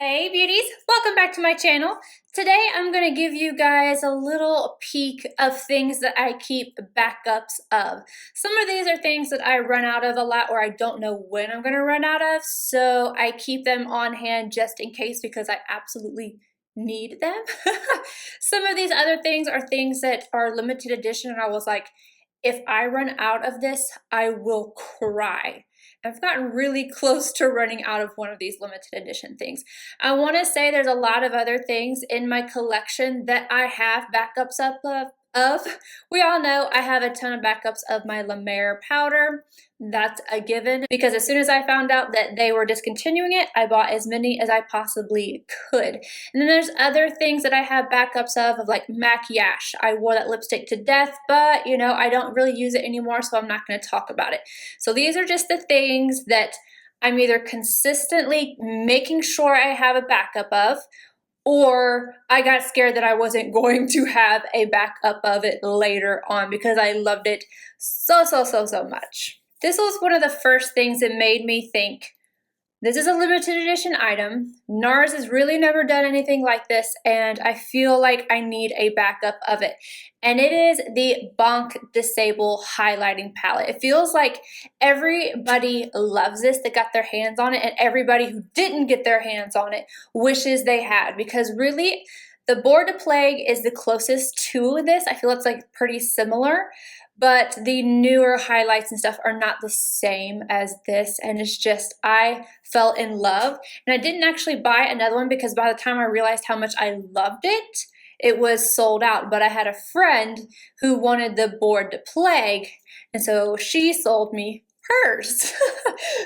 Hey beauties, welcome back to my channel. Today I'm going to give you guys a little peek of things that I keep backups of. Some of these are things that I run out of a lot or I don't know when I'm going to run out of, so I keep them on hand just in case because I absolutely need them. Some of these other things are things that are limited edition and I was like, if I run out of this, I will cry. I've gotten really close to running out of one of these limited edition things. I want to say there's a lot of other things in my collection that I have backups of. We all know I have a ton of backups of my La Mer powder. That's a given because as soon as I found out that they were discontinuing it, I bought as many as I possibly could. And then there's other things that I have backups of like maquillage. I wore that lipstick to death, but you know, I don't really use it anymore, so I'm not going to talk about it. So these are just the things that I'm either consistently making sure I have a backup of, or I got scared that I wasn't going to have a backup of it later on because I loved it so much. This was one of the first things that made me think, this is a limited edition item. NARS has really never done anything like this, and I feel like I need a backup of it. And it is the Blanc Disable Highlighting Palette. It feels like everybody loves this that got their hands on it, and everybody who didn't get their hands on it wishes they had, because really, the Board de Plague is the closest to this. I feel it's like pretty similar, but the newer highlights and stuff are not the same as this, and it's just, I fell in love. And I didn't actually buy another one because by the time I realized how much I loved it, it was sold out. But I had a friend who wanted the Board de Plague, and so she sold me hers.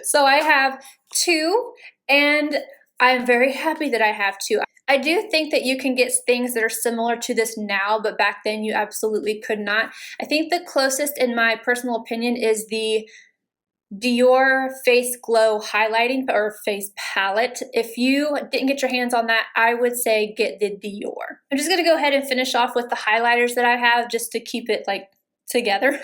So I have two, and I'm very happy that I have two. I do think that you can get things that are similar to this now, but back then you absolutely could not. I think the closest, in my personal opinion, is the DIOR Face Glow Highlighting or Face Palette. If you didn't get your hands on that, I would say get the DIOR. I'm just going to go ahead and finish off with the highlighters that I have just to keep it like together.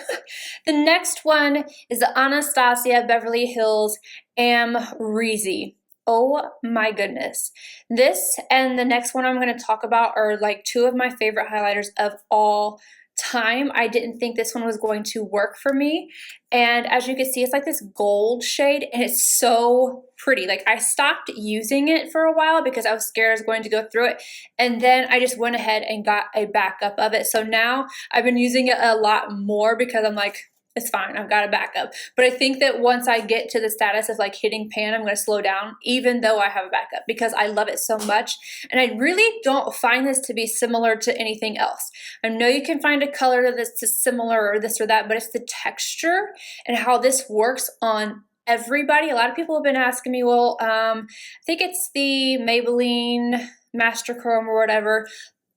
The next one is the Anastasia Beverly Hills AMREZY. Oh my goodness. This and the next one I'm going to talk about are like two of my favorite highlighters of all time. I didn't think this one was going to work for me. And as you can see, it's like this gold shade and it's so pretty. Like I stopped using it for a while because I was scared I was going to go through it. And then I just went ahead and got a backup of it. So now I've been using it a lot more because I'm like, it's fine, I've got a backup. But I think that once I get to the status of like hitting pan, I'm going to slow down even though I have a backup because I love it so much. And I really don't find this to be similar to anything else. I know you can find a color that's similar or this or that, but it's the texture and how this works on everybody. A lot of people have been asking me, well, I think it's the Maybelline Master Chrome or whatever.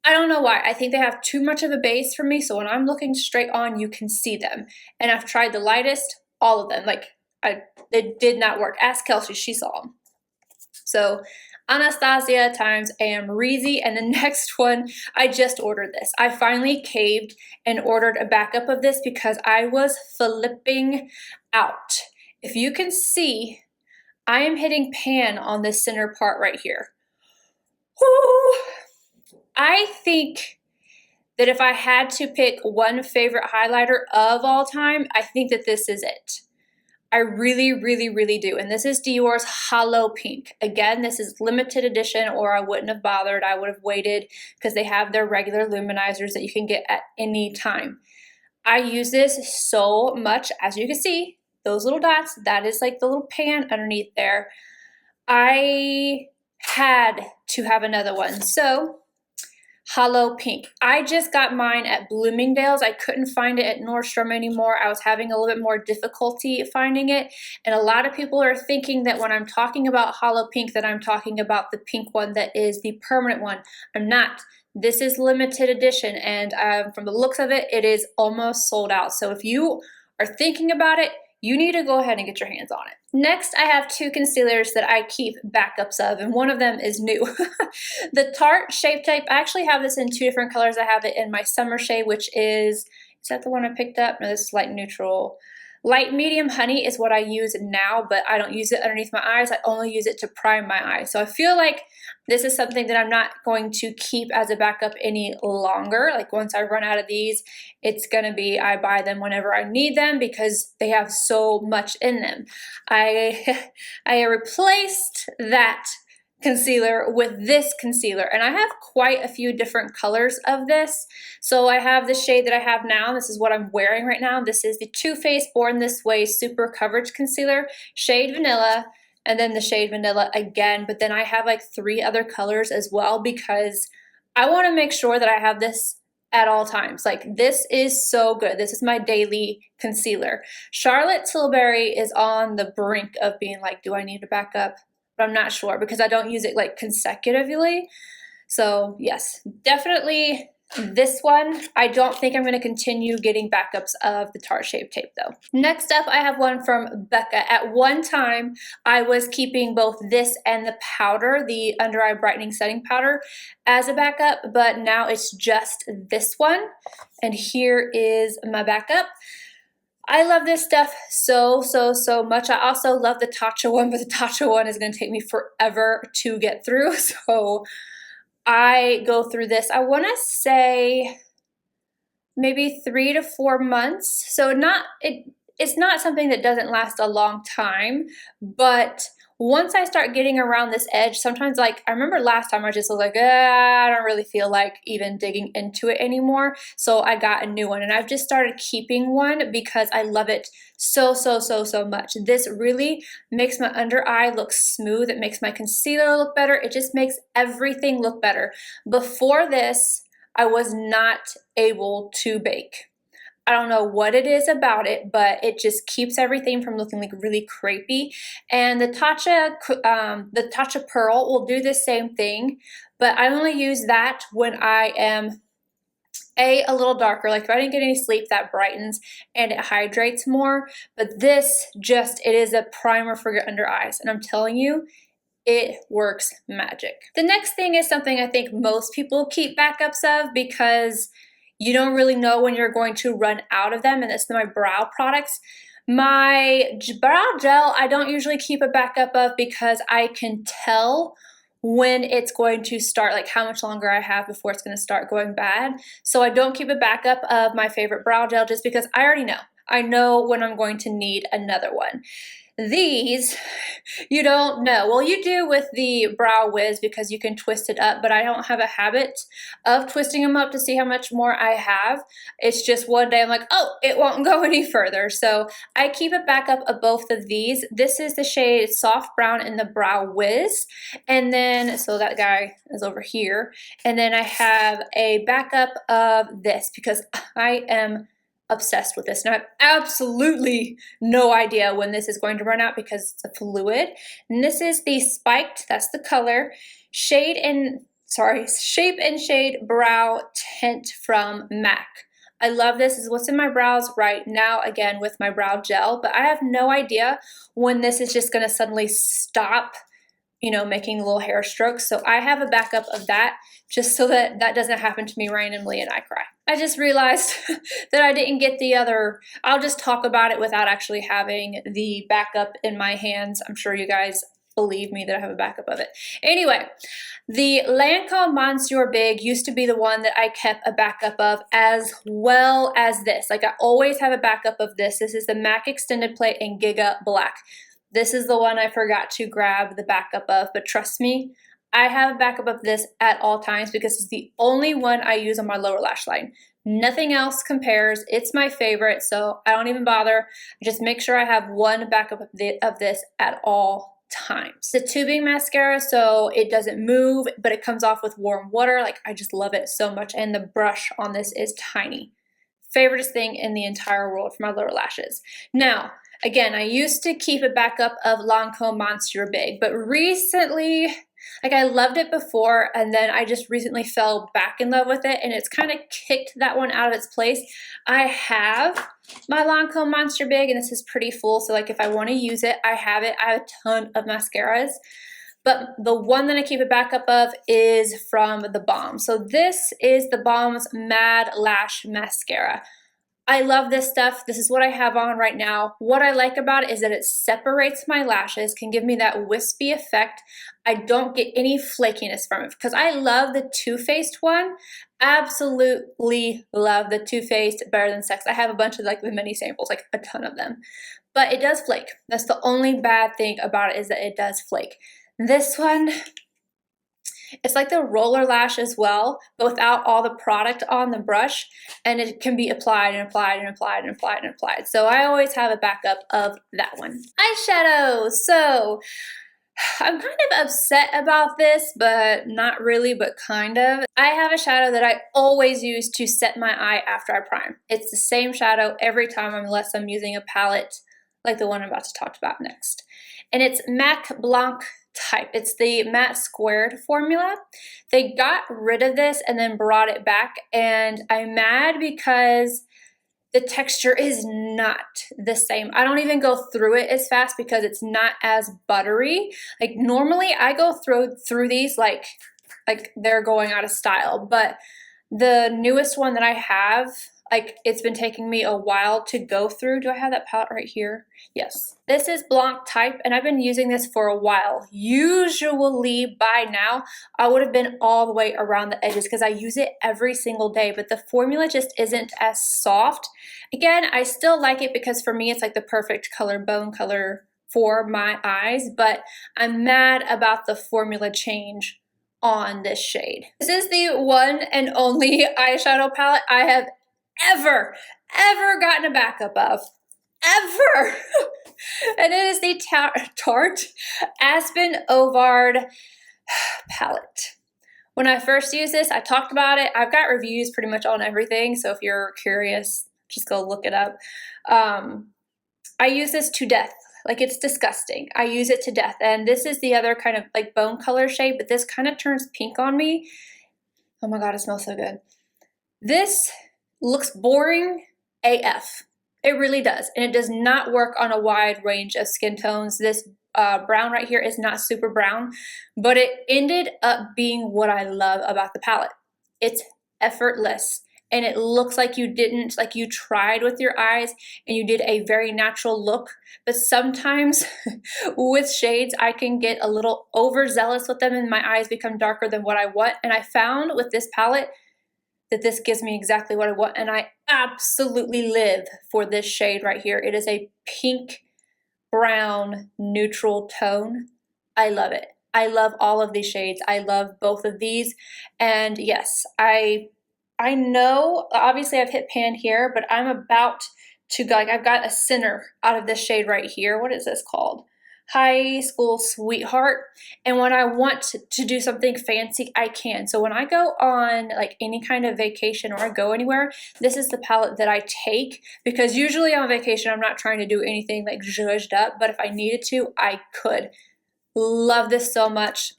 I don't know why. I think they have too much of a base for me, so when I'm looking straight on, you can see them. And I've tried the lightest, all of them. Like, it did not work. Ask Kelsey, she saw them. So, Anastasia times AMREZY, and the next one, I just ordered this. I finally caved and ordered a backup of this because I was flipping out. If you can see, I am hitting pan on this center part right here. Woo! I think that if I had to pick one favorite highlighter of all time, I think that this is it. I really do. And this is DIOR's Holo Pink. Again, this is limited edition or I wouldn't have bothered. I would have waited because they have their regular luminizers that you can get at any time. I use this so much. As you can see, those little dots, that is like the little pan underneath there. I had to have another one. So Holo Pink. I just got mine at Bloomingdale's. I couldn't find it at Nordstrom anymore. I was having a little bit more difficulty finding it. And a lot of people are thinking that when I'm talking about Holo Pink that I'm talking about the pink one that is the permanent one. I'm not. This is limited edition and from the looks of it, it is almost sold out. So if you are thinking about it, you need to go ahead and get your hands on it. Next, I have two concealers that I keep backups of, and one of them is new. The Tarte Shape Tape, I actually have this in two different colors. I have it in my summer shade, which is that the one I picked up? No, this is light neutral. Light medium honey is what I use now, but I don't use it underneath my eyes. I only use it to prime my eyes. So I feel like this is something that I'm not going to keep as a backup any longer. Like once I run out of these, it's gonna be I buy them whenever I need them because they have so much in them. I replaced that concealer with this concealer, and I have quite a few different colors of this. So I have the shade that I have now. This is what I'm wearing right now. This is the Too Faced Born This Way Super Coverage Concealer, shade Vanilla, and then the shade Vanilla again. But then I have like 3 other colors as well because I want to make sure that I have this at all times. Like this is so good. This is my daily concealer. Charlotte Tilbury is on the brink of being like, do I need to back up? But I'm not sure because I don't use it like consecutively. So yes, definitely this one. I don't think I'm going to continue getting backups of the Tarte Shape Tape though. Next up, I have one from Becca. At one time, I was keeping both this and the powder, the under eye brightening setting powder, as a backup, but now it's just this one. And here is my backup. I love this stuff so much. I also love the Tatcha one, but the Tatcha one is going to take me forever to get through. So I go through this, I want to say maybe 3 to 4 months. So it's not something that doesn't last a long time, but once I start getting around this edge, sometimes like I remember last time I just was like, I don't really feel like even digging into it anymore. So I got a new one and I've just started keeping one because I love it so much. This really makes my under eye look smooth. It makes my concealer look better. It just makes everything look better. Before this, I was not able to bake. I don't know what it is about it, but it just keeps everything from looking like really crepey. And the Tatcha Pearl will do the same thing, but I only use that when I am a little darker. Like if I didn't get any sleep, that brightens and it hydrates more. But this it is a primer for your under eyes. And I'm telling you, it works magic. The next thing is something I think most people keep backups of because you don't really know when you're going to run out of them, and it's my brow products. My brow gel, I don't usually keep a backup of because I can tell when it's going to start, like how much longer I have before it's going to start going bad. So I don't keep a backup of my favorite brow gel just because I already know. I know when I'm going to need another one. These, you don't know. Well, you do with the Brow Wiz because you can twist it up, but I don't have a habit of twisting them up to see how much more I have. It's just one day I'm like, oh, it won't go any further. So I keep a backup of both of these. This is the shade Soft Brown in the Brow Wiz. And then, so that guy is over here. And then I have a backup of this because I am obsessed with this. Now I have absolutely no idea when this is going to run out because it's a fluid. And this is the Spiked, that's the color, Shape and Shade Brow Tint from MAC. I love this. This is what's in my brows right now, again with my brow gel, but I have no idea when this is just going to suddenly stop, you know, making little hair strokes. So I have a backup of that just so that that doesn't happen to me randomly and I cry. I just realized that I didn't get the other. I'll just talk about it without actually having the backup in my hands. I'm sure you guys believe me that I have a backup of it. Anyway, the Lancome Monsieur Big used to be the one that I kept a backup of, as well as this. Like I always have a backup of this. This is the MAC Extended Plate in Giga Black. This is the one I forgot to grab the backup of, but trust me, I have a backup of this at all times because it's the only one I use on my lower lash line. Nothing else compares. It's my favorite, so I don't even bother. I just make sure I have one backup of this at all times. The tubing mascara, so it doesn't move, but it comes off with warm water. Like I just love it so much, and the brush on this is tiny. Favoriteest thing in the entire world for my lower lashes. Now, again, I used to keep a backup of Lancome Monsieur Big, but recently, like I loved it before, and then I just recently fell back in love with it, and it's kind of kicked that one out of its place. I have my Lancome Monsieur Big, and this is pretty full, so like if I want to use it, I have it. I have a ton of mascaras, but the one that I keep a backup of is from the BALM. So this is the BALM's MADLASH mascara. I love this stuff. This is what I have on right now. What I like about it is that it separates my lashes, can give me that wispy effect. I don't get any flakiness from it because I love the Too Faced one. Absolutely love the Too Faced Better Than Sex. I have a bunch of like the mini samples, like a ton of them. But it does flake. That's the only bad thing about it, is that it does flake. This one, it's like the roller lash as well, but without all the product on the brush, and it can be applied and applied and applied and applied and applied. So I always have a backup of that one. Eyeshadow. So I'm kind of upset about this, but not really, but kind of. I have a shadow that I always use to set my eye after I prime. It's the same shadow every time unless I'm using a palette like the one I'm about to talk about next. And it's MAC Blanc type. It's the matte squared formula. They got rid of this and then brought it back, and I'm mad because the texture is not the same. I don't even go through it as fast because it's not as buttery. Like normally I go through these like they're going out of style, but the newest one that I have, like it's been taking me a while to go through. Do I have that palette right here? Yes. This is Blanc type, and I've been using this for a while. Usually by now, I would have been all the way around the edges because I use it every single day, but the formula just isn't as soft. Again, I still like it because for me, it's like the perfect color, bone color for my eyes, but I'm mad about the formula change on this shade. This is the one and only eyeshadow palette I have ever gotten a backup of. Ever! And it is the Tarte ASPYN OVARD palette. When I first used this, I talked about it. I've got reviews pretty much on everything, so if you're curious, just go look it up. I use this to death. Like, it's disgusting. I use it to death. And this is the other kind of like bone color shade, but this kind of turns pink on me. Oh my God, it smells so good. This looks boring AF. It really does. And it does not work on a wide range of skin tones. This brown right here is not super brown, but it ended up being what I love about the palette. It's effortless. And it looks like you didn't, like you tried with your eyes and you did a very natural look. But sometimes with shades, I can get a little overzealous with them and my eyes become darker than what I want. And I found with this palette that this gives me exactly what I want, and I absolutely live for this shade right here. It is a pink brown neutral tone. I love it. I love all of these shades. I love both of these, and yes, I know obviously I've hit pan here, but I'm about to go, like I've got a center out of this shade right here. What is this called? High School Sweetheart. And when I want to do something fancy, I can. So when I go on like any kind of vacation or I go anywhere, this is the palette that I take, because usually on vacation I'm not trying to do anything like zhuzhed up, but if I needed to, I could. Love this so much.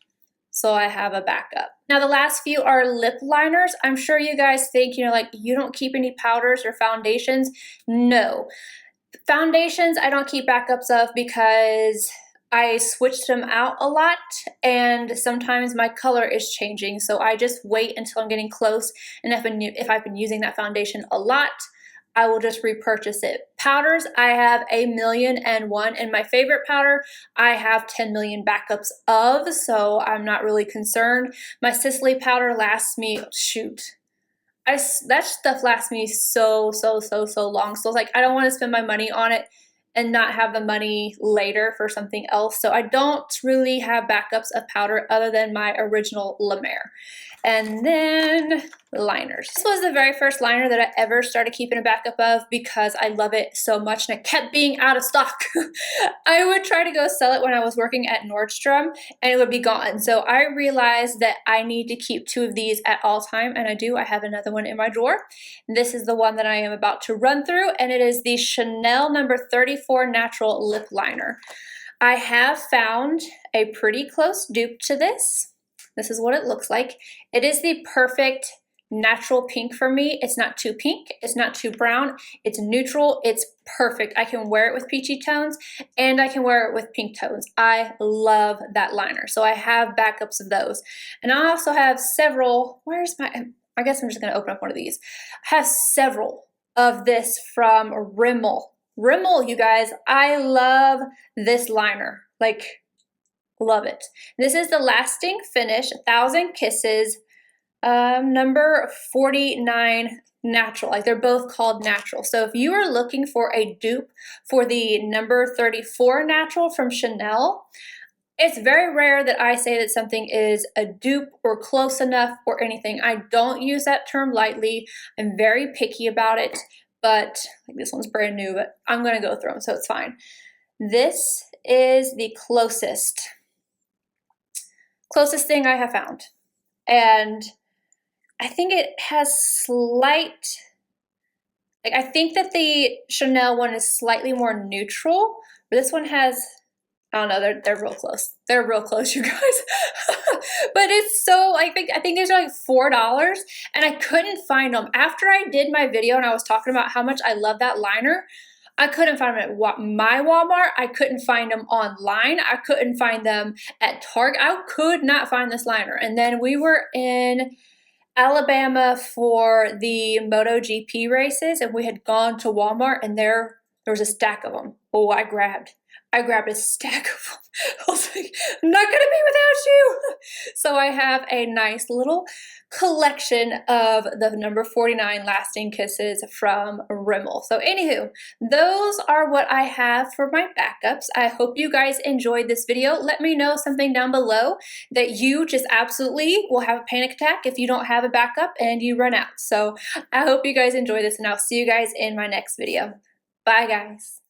So I have a backup. Now the last few are lip liners. I'm sure you guys think, you know, like you don't keep any powders or foundations. No. Foundations I don't keep backups of because I switched them out a lot and sometimes my color is changing. So I just wait until I'm getting close, and if I've been using that foundation a lot, I will just repurchase it. Powders, I have 1,000,001, and my favorite powder, I have 10 million backups of, so I'm not really concerned. My Sisley powder lasts me, shoot. That stuff lasts me so long. So it's like, I don't want to spend my money on it and not have the money later for something else. So I don't really have backups of powder other than my original La Mer. And then liners. This was the very first liner that I ever started keeping a backup of because I love it so much and it kept being out of stock. I would try to go sell it when I was working at Nordstrom and it would be gone. So I realized that I need to keep 2 of these at all time, and I do. I have another one in my drawer. This is the one that I am about to run through, and it is the Chanel number 34 Natural Lip Liner. I have found a pretty close dupe to this. This is what it looks like. It is the perfect natural pink for me. It's not too pink, it's not too brown, it's neutral, it's perfect. I can wear it with peachy tones and I can wear it with pink tones. I love that liner. So I have backups of those. And I also have several, I guess I'm just gonna open up one of these. I have several of this from RIMMEL. RIMMEL, you guys, I love this liner. Like, love it. This is the Lasting Finish 1000 Kisses, number 49 natural. Like, they're both called natural. So if you are looking for a dupe for the number 34 natural from Chanel, it's very rare that I say that something is a dupe or close enough or anything. I don't use that term lightly. I'm very picky about it, but like, this one's brand new, but I'm gonna go through them, so it's fine. This is the closest thing I have found. And I think it has slight, like, I think that the Chanel one is slightly more neutral, but this one has, I don't know, they're real close. They're real close, you guys. But it's so, I think these are like $4, and I couldn't find them. After I did my video and I was talking about how much I love that liner, I couldn't find them at my Walmart. I couldn't find them online. I couldn't find them at Target. I could not find this liner. And then we were in Alabama for the MotoGP races, and we had gone to Walmart, and there was a stack of them. Oh, I grabbed a stack of them. I was like, I'm not gonna be without you. So I have a nice little collection of the number 49 Lasting Kisses from RIMMEL. So anywho, those are what I have for my backups. I hope you guys enjoyed this video. Let me know something down below that you just absolutely will have a panic attack if you don't have a backup and you run out. So I hope you guys enjoy this, and I'll see you guys in my next video. Bye, guys.